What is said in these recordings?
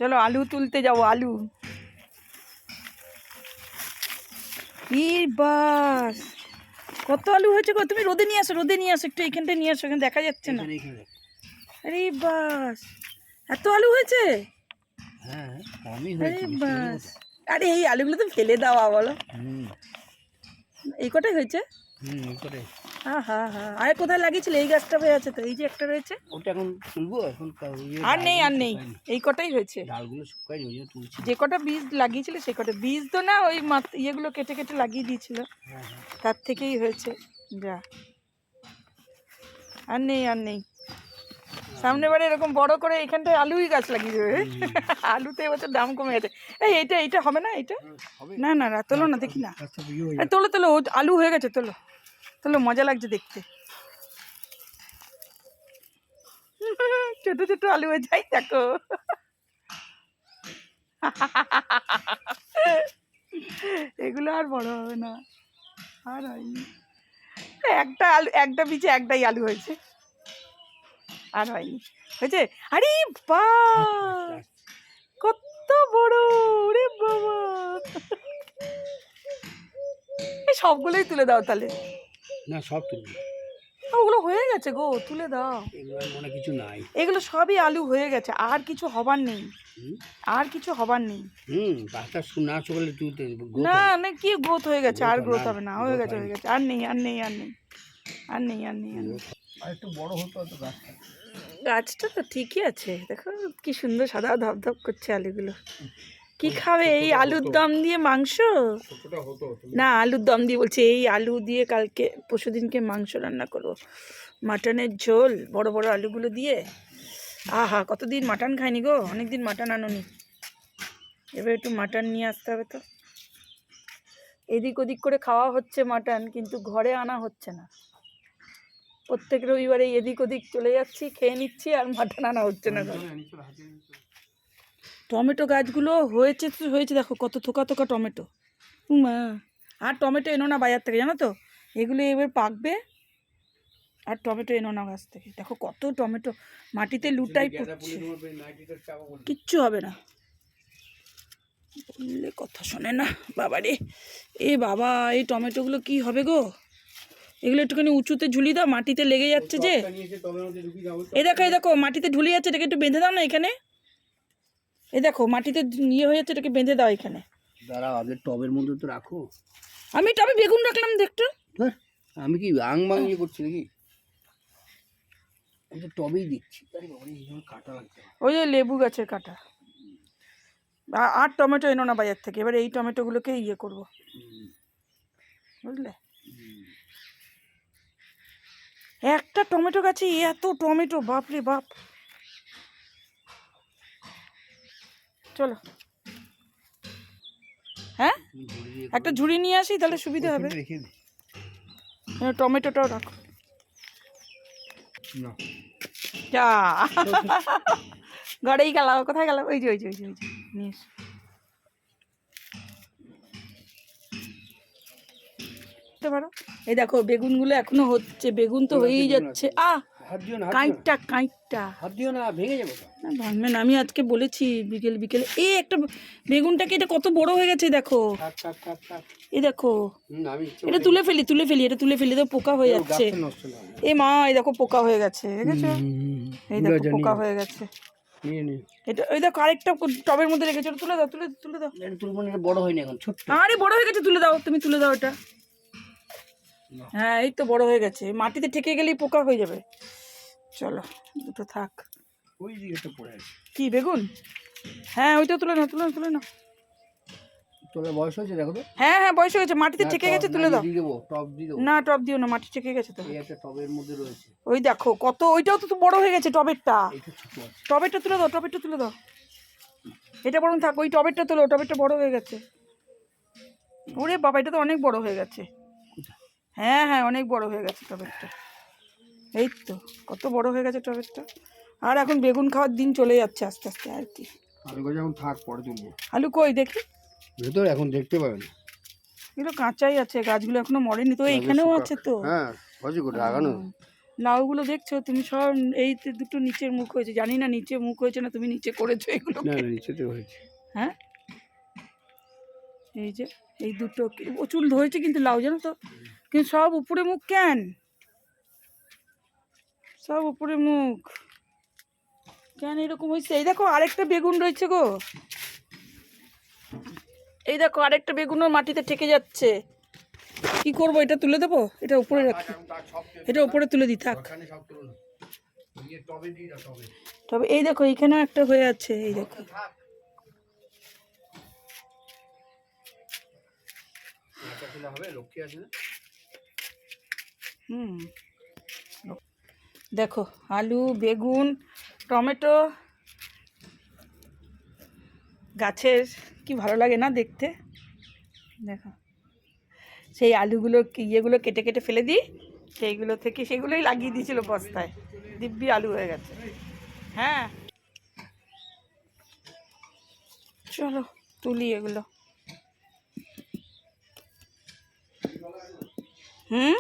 চলো আলু তুলতে যাবো। আলু বাস কত আলু হয়েছে গো। তুমি রোদে নিয়ে আসো, রোদে নিয়ে আসো, একটু এইখানটা নিয়ে আসো, এখানে দেখা যাচ্ছে না। আরে বাস এত আলু হয়েছে। আরে বাস, আরে এই আলুগুলো তো ফেলে দাও বলো। এই কটাই হয়েছে। হ্যাঁ হ্যাঁ হ্যাঁ। আরে কোথায় লাগিয়েছিলে? এই গাছটা হয়ে আছে তো, এই যে একটা রয়েছে। ওটা এখন তুলবো, এখন আর নেই আর নেই, এই কটাই হয়েছে। ডালগুলো শুকায়নি, ওই জন্য তুলছি। যে কটা বীজ লাগিয়েছিল সে কটা বীজ তো না, ওই ইয়েগুলো কেটে কেটে লাগিয়ে দিয়েছিল, তার থেকেই হয়েছে। যা আর নেই আর নেই। সামনে বারে এরকম বড় করে এখানটায় আলুই গাছ লাগিয়ে দেবে। আলুতে এবছর দাম কমে গেছে। এই এইটা হবে না, এইটা না না না, তোলো না, দেখি না। তোলো তোলো, আলু হয়ে গেছে, তোলো তোলো, মজা লাগছে দেখতে। ছোট ছোট আলু হয়ে যাই দেখো। এগুলো আর বড় হবে না, আর হয়নি। একটা আলু, একটা পিছে একটাই আলু হয়েছে, আর হয়নি। হয়েছে। আরে বা কত বড় রে বাবা। এই সবগুলোই তুলে দাও তাহলে। না, সব তুলবো। ওগুলো হয়ে গেছে গো, তুলে দাও। এগুলো মনে কিছু নাই। এগুলো সবই আলু হয়ে গেছে, আর কিছু হবার নেই, আর কিছু হবার নেই। পাতা না শুকালে তুলতে না না, কি গ্রোথ হয়ে গেছে, আর গ্রোথ হবে না। হয়ে গেছে হয়ে গেছে, আর নেই আর নেই আর নেই আর নেই আর নেই আর নেই। আর একটু বড় হতো তো গাছটা। গাছটা তো ঠিকই আছে, দেখো কি সুন্দর সাদা ধপধপ করছে আলুগুলো। কি খাবে এই আলুর দম দিয়ে মাংস? না, আলুর দম দিয়ে বলছি, এই আলু দিয়ে কালকে পরশুদিনকে মাংস রান্না করবো, মাটনের ঝোল, বড় বড় আলুগুলো দিয়ে। আহা, কতদিন মাটন খাইনি গো, অনেকদিন মাটন আনোনি। এবার একটু মাটন নিয়ে আসতে হবে তো। এদিক ওদিক করে খাওয়া হচ্ছে মাটন, কিন্তু ঘরে আনা হচ্ছে না। প্রত্যেক রবিবারে এদিক ওদিক চলে যাচ্ছি, খেয়ে নিচ্ছি, আর মাটন আনা হচ্ছে না। টমেটো গাছগুলো হয়েছে তো হয়েছে, দেখো কত থোকা থোকা টমেটো। মা, আর টমেটো এনো না বাজার থেকে, জানো তো, এগুলো এবার পাকবে। আর টমেটো এনো না গাছ থেকে, দেখো কত টমেটো মাটিতে লুটাই পড়ছে, কিচ্ছু হবে না। বললে কথা শোনে না বাবারে। এ বাবা, এই টমেটোগুলো কি হবে গো? এগুলো একটুখানি উঁচুতে ঝুলি দাও, মাটিতে লেগে যাচ্ছে যে। এই দেখো, এই দেখো মাটিতে ঝুলে যাচ্ছে, এটাকে একটু বেঁধে দাও না এখানে। এই দেখো মাটিতে ইয়ে হয়ে যাচ্ছে, এটাকে বেঁধে দাও এখানে। দাঁড়াও, আগে টবের মধ্যে তো রাখো। আমি টবে বেগুন রাখলাম দেখতো। আমি কি আং বাং ইয়ে করছি নাকি? আমি তো টবেই দিচ্ছি। কাটা লাগছে, ওই যে লেবু গাছের কাটা। আর টমেটো এনো না বাজার থেকে, এবার এই টমেটোগুলোকে ইয়ে করবো, বুঝলে। একটা টমেটো গাছে এত টমেটো, বাপরে বাপ। চলো, হ্যাঁ একটা ঝুড়ি নিয়ে আসি, তাহলে সুবিধা হবে। টমেটোটাও রাখো। যা ঘরেই গেল, কোথায় গেল? ওই যে ওই যে ওই যে ওই যে নিয়ে এসো। পারো। এই দেখো বেগুনগুলো এখনো হচ্ছে, বেগুন তো হয়েই যাচ্ছে। কাঁইটটা কাঁইটটা ভেঙে যাবে। ভাঙবে না, আমি আজকে বলেছি বিকেল বিকেলে। এই একটা বেগুনটাকে, এটা কত বড় হয়ে গেছে দেখো। এই দেখো, এটা তুলে ফেলি, তুলে ফেলি, এটা তুলে ফেলি, তো পোকা হয়ে যাচ্ছে। এ মা, এই দেখো পোকা হয়ে গেছে, দেখেছো? এই দেখো পোকা হয়ে গেছে। এটা ওই দেখো, আরেকটা টবের মধ্যে রেখেছো, তুলে দাও, তুলে তুলে দাও। বড় হয়নি এখন, ছোট। আরে বড় হয়ে গেছে, তুলে দাও, তুমি তুলে দাও এটা। হ্যাঁ এই তো বড় হয়ে গেছে, মাটিতে ঠেকে গেলেই পোকা হয়ে যাবে। চলো দুটো থাক। ওই দিকে পড়ে আছে কি বেগুন? হ্যাঁ ওইটা তুলে নাও, তুলে নাও, তুলে নাও। তোলা বয়স হয়েছে দেখো তো। হ্যাঁ হ্যাঁ বয়স হয়ে গেছে, মাটিতে ঠেকে গেছে, তুলে দাও। টব দিয়ে দেবো। না টব দিও না, মাটি ঠেকে গেছে তো। এই একটা টবের মধ্যে রয়েছে। ওই দেখো কত, ওইটাও তো বড় হয়ে গেছে টবেরটা। টবেরটা তুলে দাও, টবেরটা তুলে দাও। এটা বরং থাক, ওই টবেরটা তুলো, টবেরটা বড় হয়ে গেছে। ওরে বাবা, এটা তো অনেক বড় হয়ে গেছে। হ্যাঁ হ্যাঁ অনেক বড় হয়ে গেছে টবেরটা। এই তো কত বড় হয়ে গেছে টবেরটা। আর এখন বেগুন খাওয়ার দিন চলে যাচ্ছে আস্তে আস্তে আর কি। আলু গাছ এখন থাক, পরে তুলবো। আলু কই দেখি? ভেতরে এখন দেখতে পাবেন। এগুলো কাঁচাই আছে, গাছগুলো এখনো মরেনি তো, এইখানেও আছে তো। হ্যাঁ হয়েছে, লাগানো। লাউগুলো দেখছো তুমি সব, এই তো দুটো নিচের মুখ হয়েছে, জানি না নিচে মুখ হয়েছে না তুমি নিচে করেছো এগুলো। না না নিচেতে হয়েছে। হ্যাঁ এই যে এই দুটো প্রচুর হয়েছে কিন্তু লাউ, জানো তো, কিন্তু সব উপরে মুখ কেন, সব উপরে মুখ কেন এরকম হয়েছে? এই দেখো আরেকটা বেগুন রয়েছে গো, এই দেখো আরেকটা বেগুনও মাটিতে ঠেকে যাচ্ছে। কি করবো, এটা তুলে দেবো, এটা উপরে রাখি, এটা উপরে তুলে দিই থাক। তবে এই দেখো এইখানেও একটা হয়ে আছে, এই দেখো হুম, দেখো আলু, বেগুন, টমেটো, গাছের কি ভালো লাগে না দেখতে। দেখো সেই আলুগুলো ইয়েগুলো কেটে কেটে ফেলে দিই, সেইগুলো থেকে সেগুলোই লাগিয়ে দিয়েছিল বস্তায়, দিব্যি আলু হয়ে গেছে। হ্যাঁ চলো তুলি এগুলো। হুম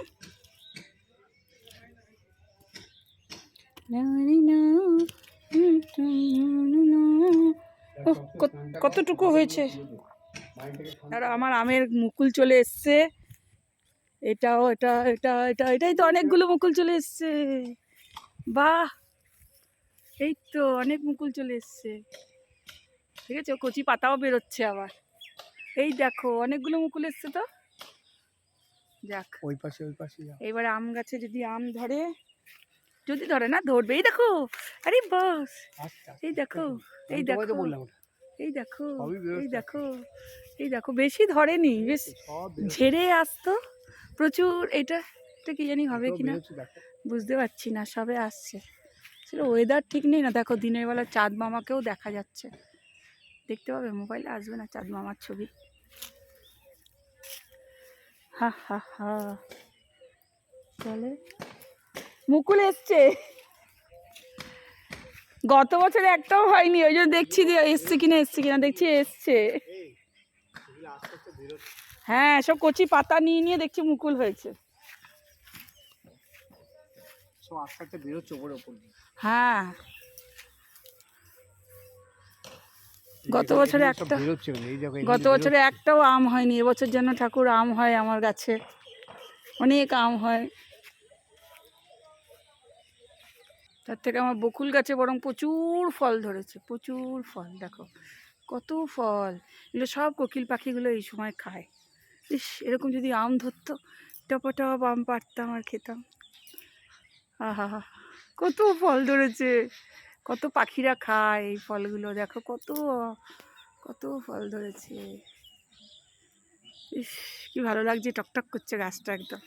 ওহ, কতটুকু হয়েছে। আর আমার আমের মুকুল চলে এসছে, এটাও এটা এটা এটা এটাই তো অনেকগুলো মুকুল চলে এসছে। বাহ, এই তো অনেক মুকুল চলে এসছে, ঠিক আছে, কচি পাতাও বেরোচ্ছে আবার। এই দেখো অনেকগুলো মুকুল এসছে তো। যাক ওই পাশে যাও। এইবারে আম গাছে যদি আম ধরে, যদি ধরে না ধরবে, এই দেখো, আরে বাস, এই দেখো এই দেখো এই দেখো এই দেখো এই দেখো, বেশি ধরেনি, বেশ ঝেড়ে আসতো প্রচুর। এটা এটা কি জানি হবে কিনা বুঝতে পারছি না, সবে আসছে। আসলে ওয়েদার ঠিক নেই না, দেখো দিনের বেলা চাঁদ মামাকেও দেখা যাচ্ছে, দেখতে পাবে, মোবাইলে আসবে না চাঁদ মামার ছবি। হা হা হা, চলে মুকুল এসছে, গত বছরে একটাও হয়নি, ওই জন্য দেখছি যে এসছে কিনা দেখছি এসছে। হ্যাঁ সব কচি পাতা নিয়ে নিয়ে দেখছি মুকুল হয়েছে। হ্যাঁ গত বছরে একটাও আম হয়নি, এবছর যেন ঠাকুর আম হয় আমার গাছে, অনেক আম হয়। তার থেকে আমার বকুল গাছে বরং প্রচুর ফল ধরেছে, প্রচুর ফল, দেখো কত ফল। এগুলো সব কোকিল পাখিগুলো এই সময় খায়। ইস, এরকম যদি আম ধরতো, টপ টপ আম পাড়তাম আর খেতাম। আহা, কত ফল ধরেছে, কত পাখিরা খায় এই ফলগুলো, দেখো কত কত ফল ধরেছে। ইস কি ভালো লাগছে, টকটক করছে গাছটা একদম।